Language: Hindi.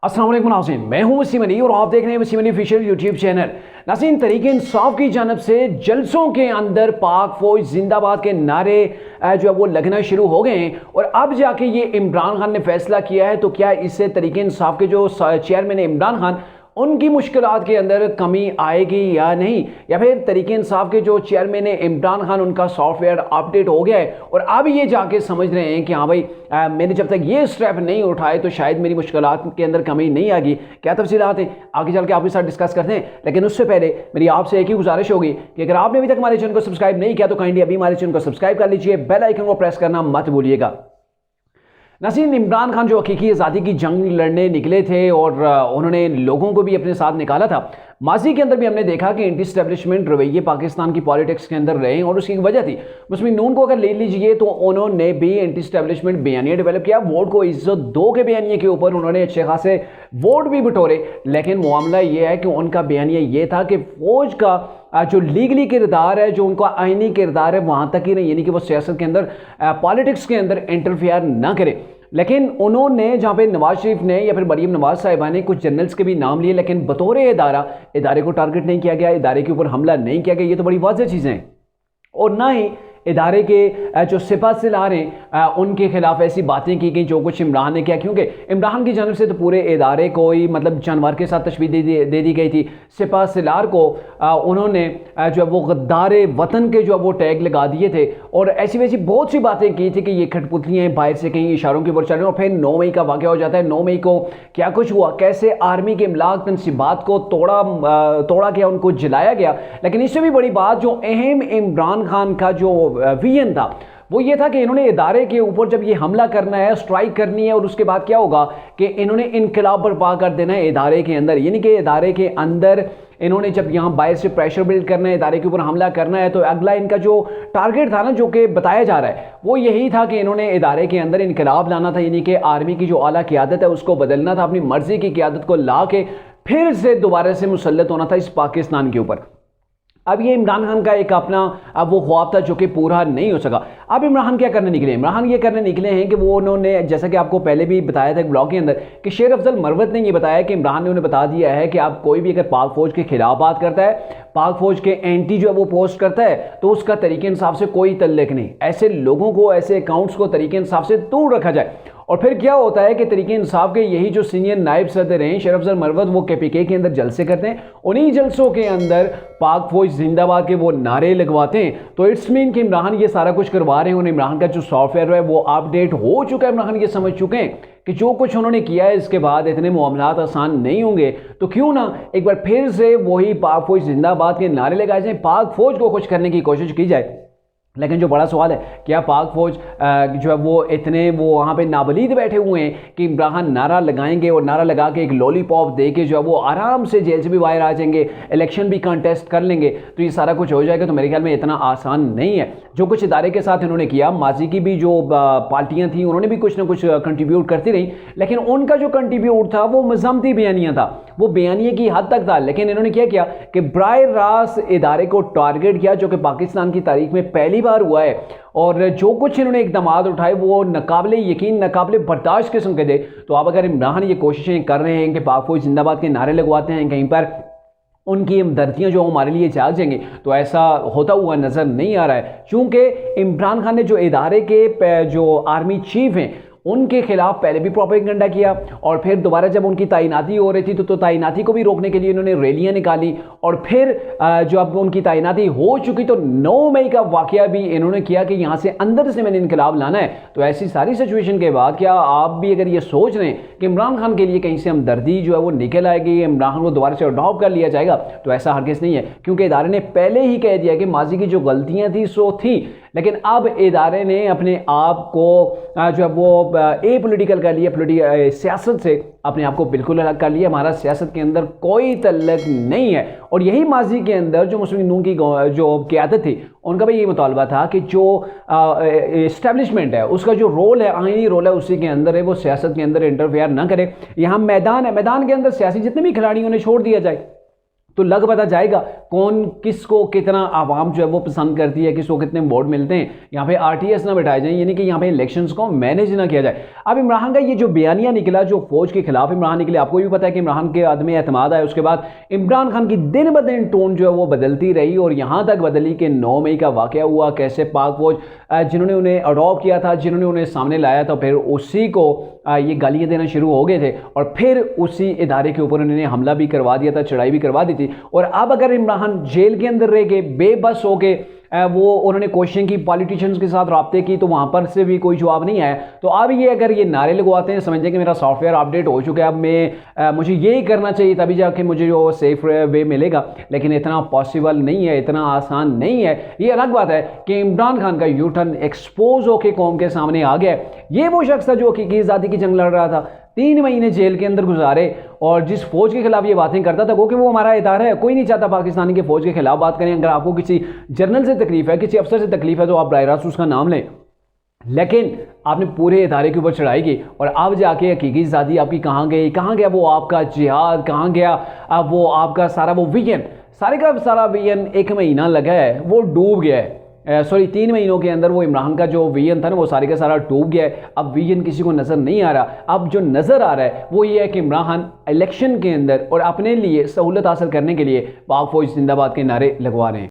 अस्सलाम वालेकुम नाज़रीन, मैं हूं वसीम अली और आप देख रहे हैं Waseem Ali official YouTube channel. नाज़रीन, तहरीक इंसाफ की जानब से जलसों के अंदर पाक फौज जिंदाबाद के नारे जो है वो लगना शुरू हो गए हैं और अब जाके ये इमरान खान ने फैसला किया है। तो क्या इससे तहरीक इंसाफ के जो चेयरमैन इमरान खान उनकी मुश्किलात के अंदर कमी आएगी या नहीं, या फिर तहरीक इंसाफ के जो चेयरमैन है इमरान खान उनका सॉफ्टवेयर अपडेट हो गया है और अब ये जाके समझ रहे हैं कि हाँ भाई मैंने जब तक ये स्टेप नहीं उठाए तो शायद मेरी मुश्किलात के अंदर कमी नहीं आएगी। क्या तफसीलात हैं आगे चल के आपके साथ डिस्कस करते हैं, लेकिन उससे पहले मेरी आपसे एक ही गुजारिश होगी कि अगर आपने अभी तक हमारे चैनल को सब्सक्राइब नहीं किया तो काइंडली अभी हमारे चैनल को सब्सक्राइब कर लीजिए, बेल आइकन को प्रेस करना मत भूलिएगा। नाज़रीन, इमरान खान जो हकीकी आज़ादी की जंग लड़ने निकले थे और उन्होंने लोगों को भी अपने साथ निकाला था। माजी के अंदर भी हमने देखा कि एंटी स्टैब्लिशमेंट रवैये पाकिस्तान की पॉलिटिक्स के अंदर रहे और उसकी वजह थी मुस्लिम नून को अगर ले लीजिए तो उन्होंने भी एंटी स्टैब्लिशमेंट बयानिया डेवलप किया। वोट को इज्जत दो के बयानिए के ऊपर उन्होंने अच्छे खासे वोट भी बटोरे, लेकिन मामला ये है कि उनका बयानिया ये था कि फौज का जो लीगली किरदार है, जो उनका आईनी किरदार है, वहाँ तक ही नहीं, यानी कि वो सियासत के अंदर पॉलिटिक्स के अंदर इंटरफेयर ना करे। लेकिन उन्होंने जहाँ पे नवाज शरीफ ने या फिर मरीम नवाज साहिबा ने कुछ जनरल्स के भी नाम लिए, लेकिन बतौर इदारे को टारगेट नहीं किया गया, इदारे के ऊपर हमला नहीं किया गया। ये तो बड़ी वाज़ेह चीज़ें हैं। और ना ही इदारे के जो सिपा सलार हैं उनके खिलाफ ऐसी बातें की गई जो कुछ इमरान ने किया, क्योंकि इमरान की जानब से तो पूरे इदारे को ही मतलब जानवर के साथ तशबीह दे दी गई थी। सिपा सलार को उन्होंने जो है वो गद्दारे वतन के जो वो टैग लगा दिए थे और ऐसी वैसी बहुत सी बातें की थी कि ये खटपुतलियाँ बाहर से कहीं इशारों के ऊपर चल रहे हैं। और फिर 9 मई का वाक़या हो जाता है। 9 मई को क्या कुछ हुआ, कैसे आर्मी के इमलाक तनसीबात को तोड़ा गया, उनको जलाया गया। लेकिन इससे भी बड़ी बात जो अहम इमरान खान का जो विजन था वो ये था कि इन्होंने इदारे के ऊपर जब ये हमला करना है, स्ट्राइक करनी है और उसके बाद क्या होगा कि इन्होंने इनकलाब बर्पा कर देना है इदारे के अंदर। यानी कि इदारे के अंदर इन्होंने जब यहाँ बाहर से प्रेशर बिल्ड करना है, इदारे के ऊपर हमला करना है, तो अगला इनका जो टारगेट था ना, जो कि बताया जा रहा है, वो यही था कि इन्होंने इदारे के अंदर इनकलाब लाना था। यानी कि आर्मी की जो आला क़ियादत है उसको बदलना था, अपनी मर्जी की क़ियादत को ला के फिर से दोबारा से मुसल्लत होना था इस पाकिस्तान के ऊपर। अब ये इमरान खान का एक अपना अब वो ख्वाब था जो कि पूरा नहीं हो सका। अब इमरान खान क्या करने निकले? इमरान खान ये करने निकले हैं कि वो उन्होंने, जैसा कि आपको पहले भी बताया था एक ब्लॉग के अंदर, कि शेर अफजल मरवत ने ये बताया कि इमरान ने उन्हें बता दिया है कि आप कोई भी अगर पाक फौज के खिलाफ बात करता है, पाक फौज के एंटी जो है वो पोस्ट करता है, तो उसका तरीके इंसाफ से कोई तल्लुक नहीं। ऐसे लोगों को, ऐसे अकाउंट्स को तरीके इंसाफ से दूर रखा जाए। और फिर क्या होता है कि तरीके इंसाफ के यही जो सीनियर नायब सदर हैं शेर अफजल मरवत, वो KPK के अंदर जलसे करते हैं। उन्हीं जलसों के अंदर पाक फौज जिंदाबाद के वो नारे लगवाते हैं। तो इट्स मीन कि इमरान ये सारा कुछ करवा रहे हैं। उन्हें इमरान का जो सॉफ्टवेयर है वो अपडेट हो चुका है। इमरान ये समझ चुके हैं कि जो कुछ उन्होंने किया है इसके बाद इतने मामलात आसान नहीं होंगे, तो क्यों ना एक बार फिर से वही पाक फौज जिंदाबाद के नारे लगाए जाए, पाक फौज को खुश करने की कोशिश की जाए। लेकिन जो बड़ा सवाल है, क्या पाक फौज जो है वो इतने वो वहाँ पे नाबलीद बैठे हुए हैं कि इमरान नारा लगाएंगे और नारा लगा के एक लॉलीपॉप दे के जो है वो आराम से जेल से भी बाहर आ जाएंगे, इलेक्शन भी कंटेस्ट कर लेंगे, तो ये सारा कुछ हो जाएगा? तो मेरे ख्याल में इतना आसान नहीं है। जो कुछ इदारे के साथ इन्होंने किया, माजी की भी जो पार्टियाँ थी उन्होंने भी कुछ ना कुछ कंट्रीब्यूट करती रही, लेकिन उनका जो कंट्रीब्यूट था वो मजम्मती बयानिया था, वो बयानिए की हद तक था। लेकिन इन्होंने क्या किया कि बराह रास्त इदारे को टारगेट किया, जो कि पाकिस्तान की तारीख में पहली बार हुआ है। और जो कुछ इन्होंने इक़दामात उठाए वो नाकाबिले यकीन, नाकाबिले बर्दाश्त किस्म के थे। तो अब अगर इमरान ये कोशिशें कर रहे हैं कि पाक फौज जिंदाबाद के नारे लगवाते हैं, कहीं पर उनकी हमदर्दियाँ जो हमारे लिए जाग जाएंगे, तो ऐसा होता हुआ नज़र नहीं आ रहा है। चूँकि इमरान खान ने जो इदारे के जो आर्मी चीफ हैं उनके खिलाफ पहले भी प्रोपेगेंडा किया और फिर दोबारा जब उनकी तैनाती हो रही थी तो तैनाती को भी रोकने के लिए इन्होंने रैलियां निकाली। और फिर जो अब उनकी तैनाती हो चुकी तो 9 मई का वाकया भी इन्होंने किया कि यहाँ से अंदर से मैंने इनकलाब लाना है। तो ऐसी सारी सिचुएशन के बाद क्या आप भी अगर ये सोच रहे हैं कि इमरान खान के लिए कहीं से हमदर्दी जो है वो निकल आएगी, इमरान खान को दोबारा से अडॉप्ट कर लिया जाएगा, तो ऐसा हरगिज़ नहीं है। क्योंकि इदारे ने पहले ही कह दिया कि माजी की जो गलतियाँ थी सो थी, लेकिन अब इदारे ने अपने आप को जो है वो पॉलिटिकल कर लिया, सियासत से अपने आप को बिल्कुल अलग कर लिया। हमारा सियासत के अंदर कोई तल्लुक नहीं है। और यही माजी के अंदर जो मुस्लिम नून की जो क़यादत थी उनका भी ये मुतालबा था कि जो इस्टेब्लिशमेंट है उसका जो रोल है, आईनी रोल है, उसी के अंदर है, वो सियासत के अंदर इंटरफेयर ना करे। यहाँ मैदान है, मैदान के अंदर सियासी जितने भी खिलाड़ी उन्हें छोड़ दिया जाए। तो लग पता जाएगा कौन किसको कितना आवाम जो है वो पसंद करती है, किसको कितने वोट मिलते हैं। यहाँ पे आरटीएस ना बिठाए जाए, यानी कि यहाँ पे इलेक्शंस को मैनेज ना किया जाए। अब इमरान का ये जो बयानिया निकला जो फौज के खिलाफ इमरान निकले, आपको भी पता है कि इमरान के आदमी एतमाद आए, उसके बाद इमरान खान की दिन ब दिन टोन जो है वो बदलती रही और यहाँ तक बदली कि 9 मई का वाकया हुआ, कैसे पाक फौज जिन्होंने उन्हें अडॉप्ट किया था, जिन्होंने उन्हें सामने लाया था, फिर उसी को ये गालियाँ देना शुरू हो गए थे और फिर उसी इदारे के ऊपर उन्होंने हमला भी करवा दिया था, चढ़ाई भी करवा दी थी। और अब अगर इमरान जेल के अंदर रह के बेबस हो के वो उन्होंने कोशिश की, पॉलिटिशियंस के साथ रब्ते की, तो वहाँ पर से भी कोई जवाब नहीं आया। तो अब ये अगर ये नारे लगवाते हैं, समझते हैं कि मेरा सॉफ्टवेयर अपडेट हो चुका है, अब मैं मुझे यही करना चाहिए तभी जाके मुझे जो सेफ वे मिलेगा, लेकिन इतना पॉसिबल नहीं है, इतना आसान नहीं है। ये अलग बात है कि इमरान खान का यू टर्न एक्सपोज होकर कौम के सामने आ गया। ये वो शख्स था जो हकीकी आज़ादी की जंग लड़ रहा था, 3 महीने जेल के अंदर गुजारे और जिस फौज के खिलाफ ये बातें करता था कि वो हमारा इदारा है, कोई नहीं चाहता पाकिस्तानी के फौज के खिलाफ बात करें। अगर आपको किसी जनरल से तकलीफ है, किसी अफसर से तकलीफ है, तो आप बराह रास्त उसका नाम लें, लेकिन आपने पूरे इदारे के ऊपर चढ़ाई की और अब जाके हकीकी आज़ादी आपकी कहाँ गई, कहाँ गया वो आपका जिहाद, कहाँ गया अब वो आपका सारा वो विजन, सारे का सारा विजन 1 महीना लगा है वो डूब गया है। 3 महीनों के अंदर वो इमरान का जो विजन था ना वो सारे का सारा डूब गया है। अब विजन किसी को नज़र नहीं आ रहा। अब जो नज़र आ रहा है वो ये है कि इमरान इलेक्शन के अंदर और अपने लिए सहूलत हासिल करने के लिए पाक फौज जिंदाबाद के नारे लगवा रहे हैं।